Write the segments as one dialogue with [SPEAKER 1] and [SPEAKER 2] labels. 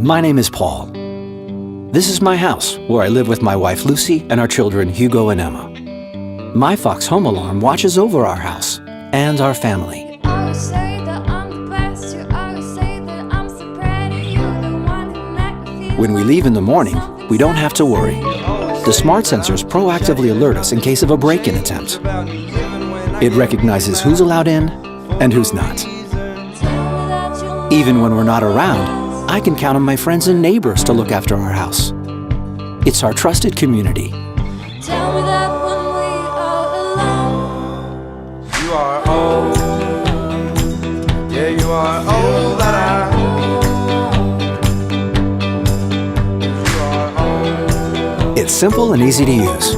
[SPEAKER 1] My name is Paul. This is my house, where I live with my wife Lucy and our children Hugo and Emma. My Fox home alarm watches over our house and our family. When we leave in the morning, we don't have to worry. The smart sensors proactively alert us in case of a break-in attempt. It recognizes who's allowed in and who's not. Even when we're not around, I can count on my friends and neighbors to look after our house. It's our trusted community.
[SPEAKER 2] Tell me that when we are alone,
[SPEAKER 3] you are all, yeah, you are all that
[SPEAKER 1] It's simple and easy to use.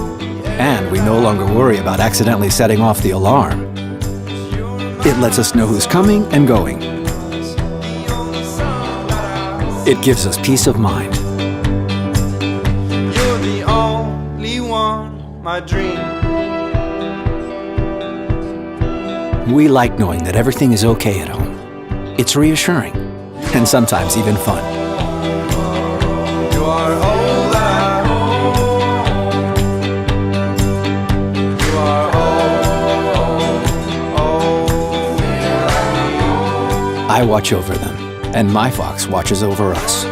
[SPEAKER 1] And we no longer worry about accidentally setting off the alarm. It lets us know who's coming and going. It gives us peace of mind.
[SPEAKER 3] You're the only one, my dream.
[SPEAKER 1] We like knowing that everything is okay at home. It's reassuring, and sometimes even fun.
[SPEAKER 3] You are all that you are all
[SPEAKER 1] I watch over them, and my Fox watches over us.